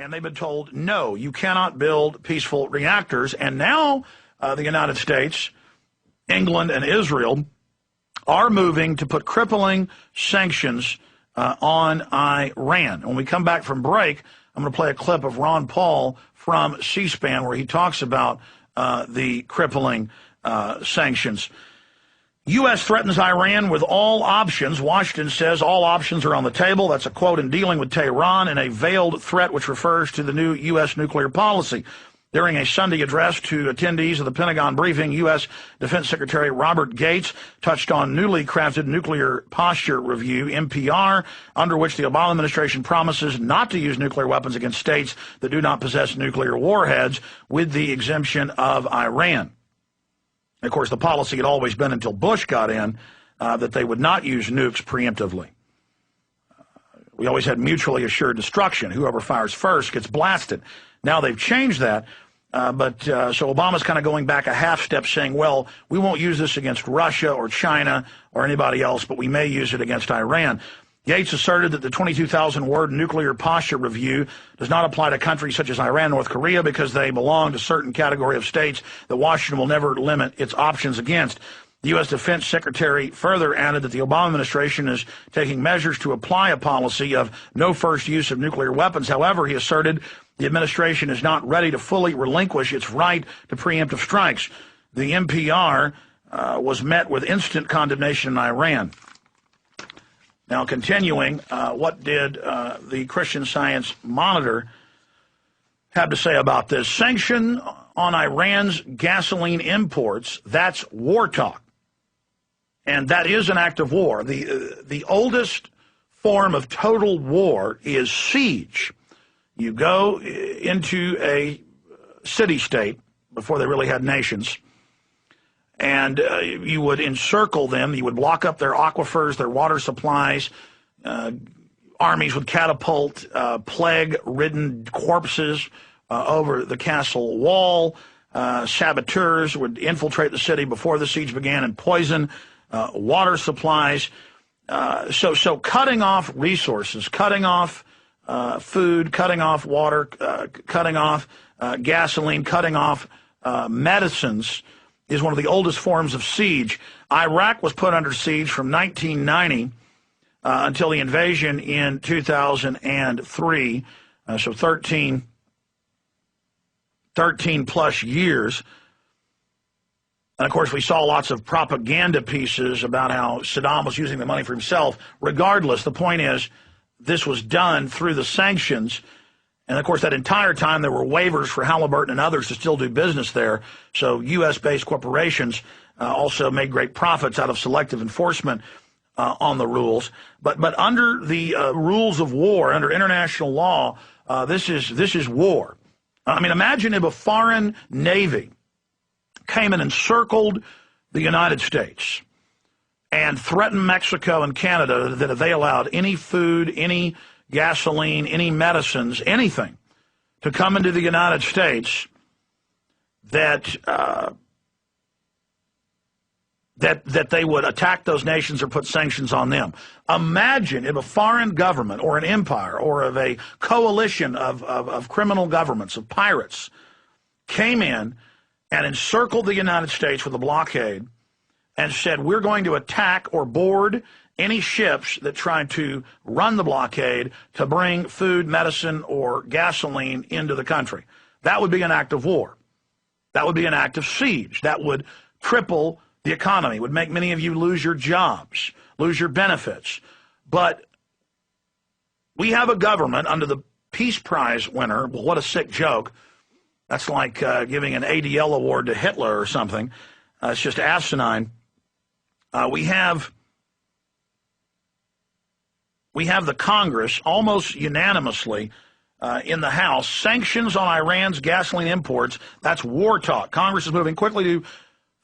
And they've been told, no, you cannot build peaceful reactors. And now the United States, England, and Israel are moving to put crippling sanctions on Iran. When we come back from break, I'm going to play a clip of Ron Paul from C-SPAN where he talks about the crippling sanctions. U.S. threatens Iran with all options. Washington says all options are on the table. That's a quote in dealing with Tehran in a veiled threat which refers to the new U.S. nuclear policy. During a Sunday address to attendees of the Pentagon briefing, U.S. Defense Secretary Robert Gates touched on newly crafted Nuclear Posture Review, NPR, under which the Obama administration promises not to use nuclear weapons against states that do not possess nuclear warheads, with the exemption of Iran. And of course, the policy had always been, until Bush got in, that they would not use nukes preemptively. We always had mutually assured destruction. Whoever fires first gets blasted. Now they've changed that, so Obama's kind of going back a half step, saying, well, we won't use this against Russia or China or anybody else, but we may use it against Iran. Gates asserted that the 22,000-word Nuclear Posture Review does not apply to countries such as Iran and North Korea because they belong to certain category of states that Washington will never limit its options against. The U.S. Defense Secretary further added that the Obama administration is taking measures to apply a policy of no first use of nuclear weapons. However, he asserted the administration is not ready to fully relinquish its right to preemptive strikes. The NPR was met with instant condemnation in Iran. Now, continuing, what did the Christian Science Monitor have to say about this? Sanction on Iran's gasoline imports, that's war talk. And that is an act of war. The oldest form of total war is siege. You go into a city-state before they really had nations, and you would encircle them. You would block up their aquifers, their water supplies. Armies would catapult plague-ridden corpses over the castle wall. Saboteurs would infiltrate the city before the siege began and poison water supplies. So cutting off resources, cutting off food, cutting off water, cutting off gasoline, cutting off medicines is one of the oldest forms of siege. Iraq was put under siege from 1990 until the invasion in 2003, so 13 plus years. And of course, we saw lots of propaganda pieces about how Saddam was using the money for himself. Regardless, the point is, this was done through the sanctions. And of course, that entire time there were waivers for Halliburton and others to still do business there. So U.S.-based corporations also made great profits out of selective enforcement on the rules. But under the rules of war, under international law, this is war. I mean, imagine if a foreign navy came and encircled the United States and threatened Mexico and Canada that if they allowed any food, any gasoline, any medicines, anything to come into the United States, that they would attack those nations or put sanctions on them. Imagine if a foreign government or an empire or of a coalition of criminal governments, of pirates, came in and encircled the United States with a blockade and said, we're going to attack or board any ships that tried to run the blockade to bring food, medicine, or gasoline into the country. That would be an act of war. That would be an act of siege. That would cripple the economy, would make many of you lose your jobs, lose your benefits. But we have a government under the Peace Prize winner. Well, what a sick joke. That's like giving an ADL award to Hitler or something. It's just asinine. We have the Congress almost unanimously in the House. Sanctions on Iran's gasoline imports, that's war talk. Congress is moving quickly to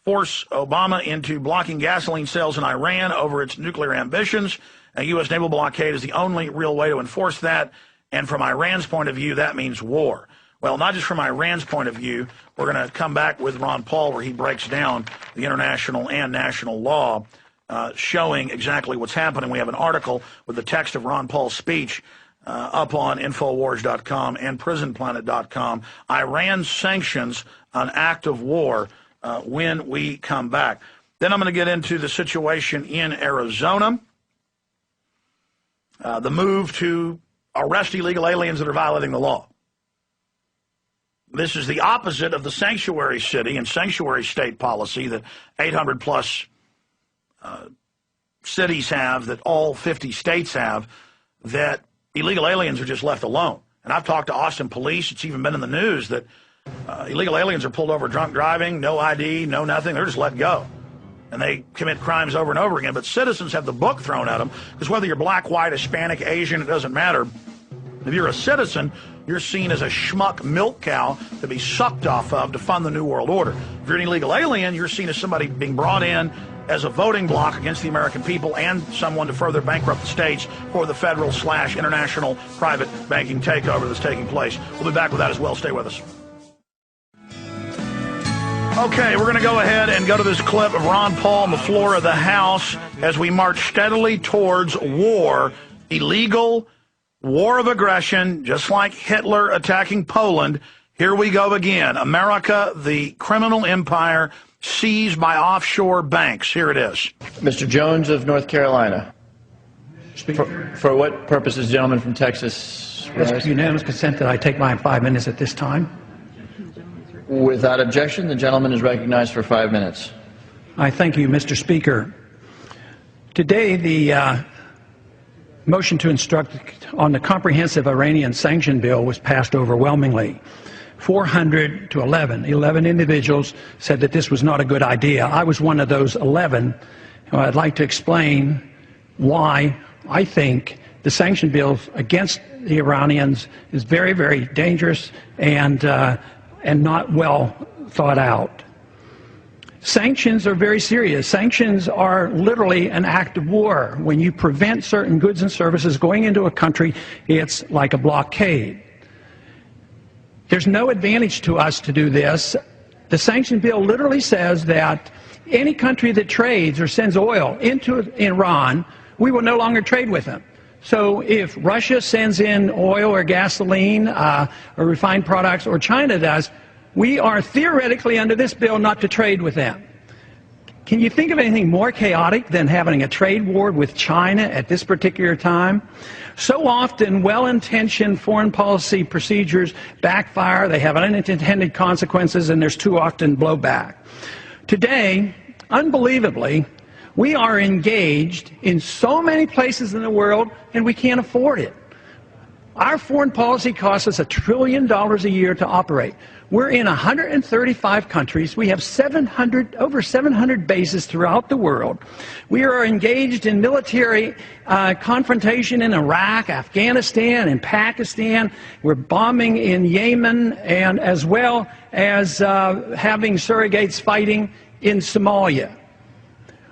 force Obama into blocking gasoline sales in Iran over its nuclear ambitions. A U.S. naval blockade is the only real way to enforce that. And from Iran's point of view, that means war. Well, not just from Iran's point of view. We're going to come back with Ron Paul where he breaks down the international and national law, showing exactly what's happening. We have an article with the text of Ron Paul's speech up on Infowars.com and PrisonPlanet.com. Iran sanctions an act of war when we come back. Then I'm going to get into the situation in Arizona, the move to arrest illegal aliens that are violating the law. This is the opposite of the sanctuary city and sanctuary state policy that 800-plus cities have, that all 50 states have, that illegal aliens are just left alone. And I've talked to Austin police. It's even been in the news that illegal aliens are pulled over drunk driving, no ID, no nothing. They're just let go. And they commit crimes over and over again. But citizens have the book thrown at them, because whether you're black, white, Hispanic, Asian, it doesn't matter. If you're a citizen, you're seen as a schmuck milk cow to be sucked off of to fund the New World Order. If you're an illegal alien, you're seen as somebody being brought in as a voting bloc against the American people and someone to further bankrupt the states for the federal/international private banking takeover that's taking place. We'll be back with that as well. Stay with us. Okay, we're going to go ahead and go to this clip of Ron Paul on the floor of the House as we march steadily towards war, illegal war of aggression, just like Hitler attacking Poland. Here we go again. America, the criminal empire seized by offshore banks. Here it is. Mr. Jones of North Carolina. For what purpose is the gentleman from Texas? It's unanimous consent that I take my 5 minutes at this time. Without objection, the gentleman is recognized for 5 minutes. I thank you, Mr. Speaker. Today, the motion to instruct on the comprehensive Iranian sanction bill was passed overwhelmingly. 400 to 11. 11 individuals said that this was not a good idea. I was one of those 11. I'd like to explain why I think the sanction bill against the Iranians is very, very dangerous and not well thought out. Sanctions are very serious. Sanctions are literally an act of war. When you prevent certain goods and services going into a country, it's like a blockade. There's no advantage to us to do this. The sanction bill literally says that any country that trades or sends oil into Iran, we will no longer trade with them. So if Russia sends in oil or gasoline or refined products, or China does, we are theoretically under this bill not to trade with them. Can you think of anything more chaotic than having a trade war with China at this particular time? So often, well-intentioned foreign policy procedures backfire, they have unintended consequences, and there's too often blowback. Today, unbelievably, we are engaged in so many places in the world, and we can't afford it. Our foreign policy costs us $1 trillion a year to operate. We're in 135 countries. We have over 700 bases throughout the world. We are engaged in military confrontation in Iraq, Afghanistan, and Pakistan. We're bombing in Yemen, and as well as having surrogates fighting in Somalia.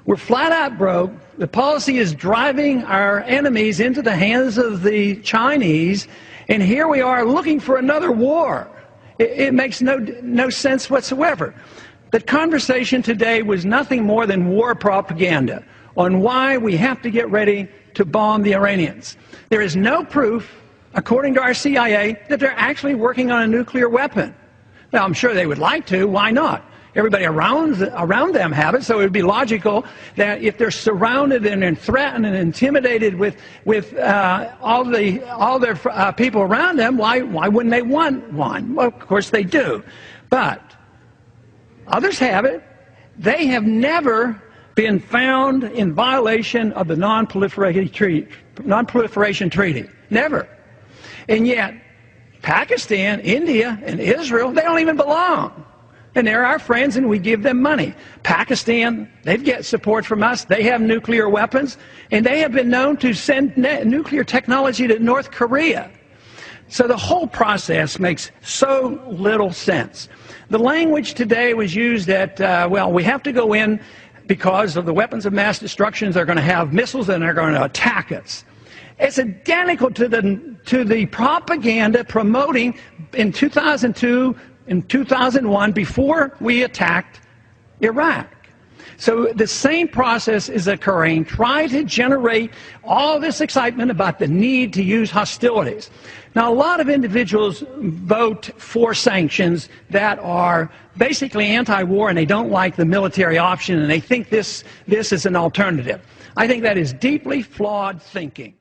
We're flat out broke. The policy is driving our enemies into the hands of the Chinese, and here we are looking for another war. It makes no sense whatsoever. The conversation today was nothing more than war propaganda on why we have to get ready to bomb the Iranians. There is no proof, according to our CIA, that they're actually working on a nuclear weapon. Now, I'm sure they would like to. Why not? Everybody around them have it, so it would be logical that if they're surrounded and threatened and intimidated with all their people around them, why wouldn't they want one? Well, of course they do. But others have it. They have never been found in violation of the Non-Proliferation Treaty. Never. And yet, Pakistan, India, and Israel, they don't even belong. And they're our friends, and we give them money. Pakistan, they get support from us. They have nuclear weapons, and they have been known to send nuclear technology to North Korea. So the whole process makes so little sense. The language today was used that, well, we have to go in because of the weapons of mass destruction. They're going to have missiles, and they're going to attack us. It's identical to the propaganda promoting in 2002, in 2001, before we attacked Iraq. So the same process is occurring. Try to generate all this excitement about the need to use hostilities. Now, a lot of individuals vote for sanctions that are basically anti-war, and they don't like the military option, and they think this is an alternative. I think that is deeply flawed thinking.